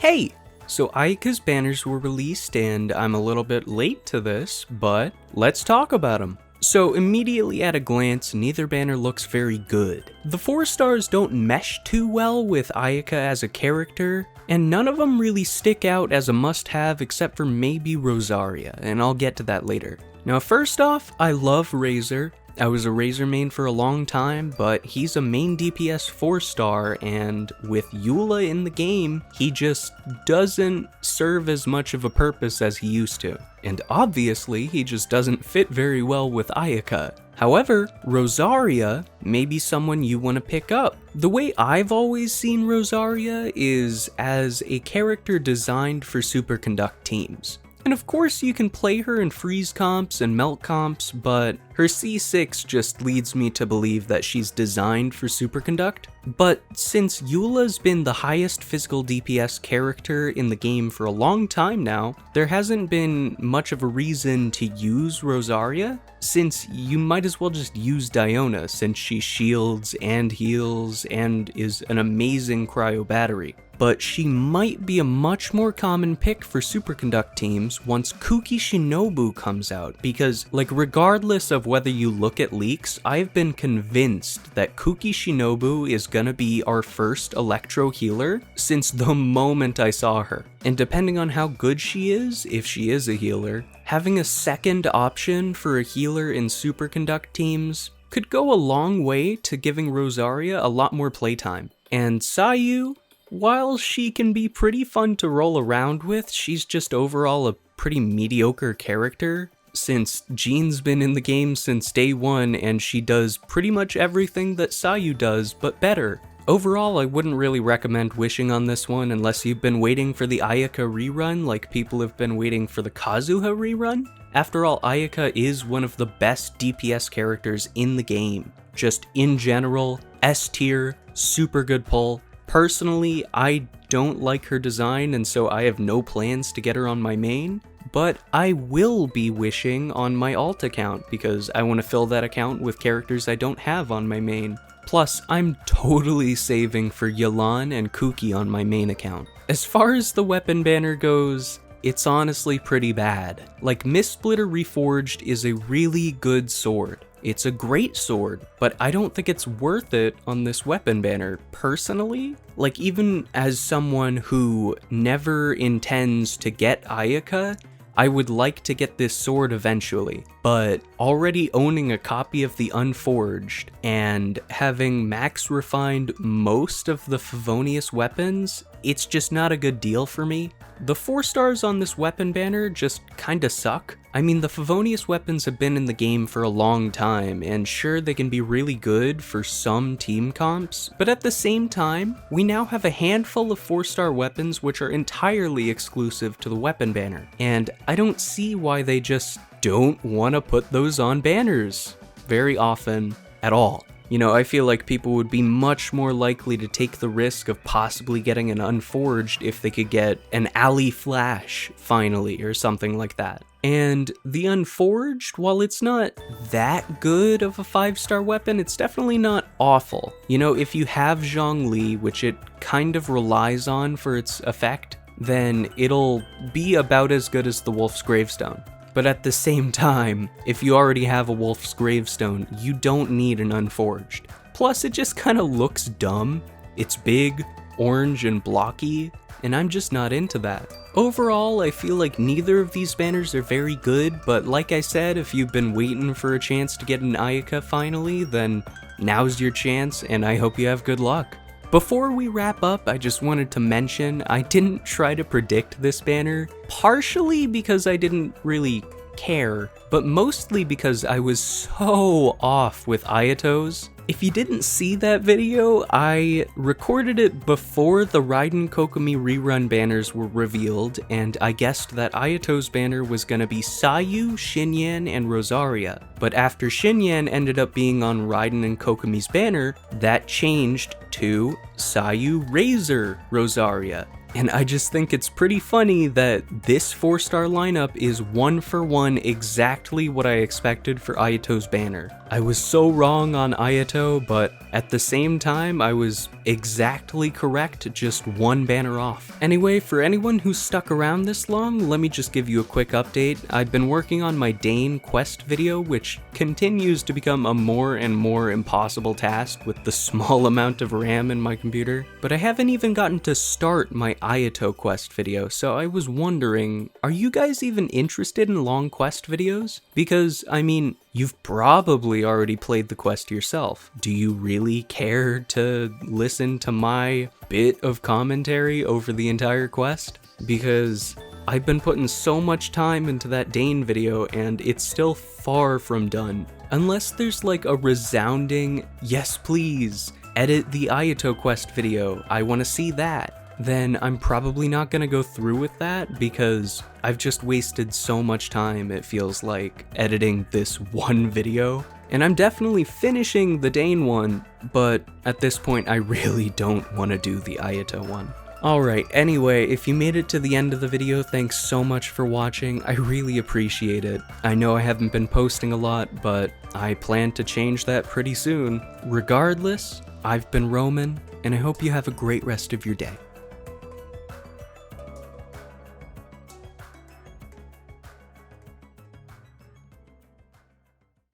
Hey! So Ayaka's banners were released and I'm a little bit late to this, but let's talk about them. So immediately at a glance, neither banner looks very good. The 4 stars don't mesh too well with Ayaka as a character, and none of them really stick out as a must-have except for maybe Rosaria, and I'll get to that later. Now first off, I love Razor. I was a Razor main for a long time, but he's a main DPS 4-star, and with Eula in the game, he just doesn't serve as much of a purpose as he used to. And obviously, he just doesn't fit very well with Ayaka. However, Rosaria may be someone you want to pick up. The way I've always seen Rosaria is as a character designed for superconduct teams. And of course you can play her in freeze comps and melt comps, but her C6 just leads me to believe that she's designed for superconduct. But since Eula's been the highest physical DPS character in the game for a long time now, there hasn't been much of a reason to use Rosaria, since you might as well just use Diona since she shields and heals and is an amazing cryo battery. But she might be a much more common pick for superconduct teams once Kuki Shinobu comes out, because regardless of whether you look at leaks, I've been convinced that Kuki Shinobu is gonna be our first electro healer since the moment I saw her. And depending on how good she is, if she is a healer, having a second option for a healer in superconduct teams could go a long way to giving Rosaria a lot more playtime. And Sayu, while she can be pretty fun to roll around with, she's just overall a pretty mediocre character, since Jean's been in the game since day one and she does pretty much everything that Sayu does, but better. Overall, I wouldn't really recommend wishing on this one unless you've been waiting for the Ayaka rerun like people have been waiting for the Kazuha rerun. After all, Ayaka is one of the best DPS characters in the game. Just in general, S tier, super good pull. Personally, I don't like her design, and so I have no plans to get her on my main, but I will be wishing on my alt account because I want to fill that account with characters I don't have on my main. Plus, I'm totally saving for Yelan and Kuki on my main account. As far as the weapon banner goes, it's honestly pretty bad. Mistsplitter Reforged is a really good sword. It's a great sword, but I don't think it's worth it on this weapon banner, personally. Even as someone who never intends to get Ayaka, I would like to get this sword eventually, but already owning a copy of the Unforged and having max refined most of the Favonius weapons, it's just not a good deal for me. The 4 stars on this weapon banner just kinda suck. I mean, the Favonius weapons have been in the game for a long time, and sure, they can be really good for some team comps, but at the same time, we now have a handful of 4-star weapons which are entirely exclusive to the weapon banner, and I don't see why they just don't want to put those on banners very often at all. I feel like people would be much more likely to take the risk of possibly getting an Unforged if they could get an Alley Flash, finally, or something like that. And the Unforged, while it's not that good of a 5-star weapon, it's definitely not awful. If you have Zhongli, which it kind of relies on for its effect, then it'll be about as good as the Wolf's Gravestone. But at the same time, if you already have a Wolf's Gravestone, you don't need an Unforged. Plus, it just kinda looks dumb. It's big, orange, and blocky, and I'm just not into that. Overall, I feel like neither of these banners are very good, but like I said, if you've been waiting for a chance to get an Ayaka finally, then now's your chance, and I hope you have good luck. Before we wrap up, I just wanted to mention I didn't try to predict this banner, partially because I didn't really care, but mostly because I was so off with Ayato's. If you didn't see that video, I recorded it before the Raiden Kokomi rerun banners were revealed, and I guessed that Ayato's banner was gonna be Sayu, Shinyan, and Rosaria. But after Shinyan ended up being on Raiden and Kokomi's banner, that changed to Sayu, Razor, Rosaria. And I just think it's pretty funny that this 4-star lineup is 1 for 1 exactly what I expected for Ayato's banner. I was so wrong on Ayato, but at the same time, I was exactly correct, just one banner off. Anyway, for anyone who's stuck around this long, let me just give you a quick update. I've been working on my Dane quest video, which continues to become a more and more impossible task with the small amount of RAM in my computer. But I haven't even gotten to start my Ayato quest video, so I was wondering, are you guys even interested in long quest videos? Because, I mean, you've probably already played the quest yourself. Do you really care to listen to my bit of commentary over the entire quest? Because I've been putting so much time into that Dane video and it's still far from done. Unless there's like a resounding, yes please, edit the Ayato quest video, I want to see that, then I'm probably not gonna go through with that because I've just wasted so much time, it feels like, editing this one video. And I'm definitely finishing the Dane one, but at this point I really don't want to do the Ayato one. Alright, anyway, if you made it to the end of the video, thanks so much for watching, I really appreciate it. I know I haven't been posting a lot, but I plan to change that pretty soon. Regardless, I've been Roman, and I hope you have a great rest of your day.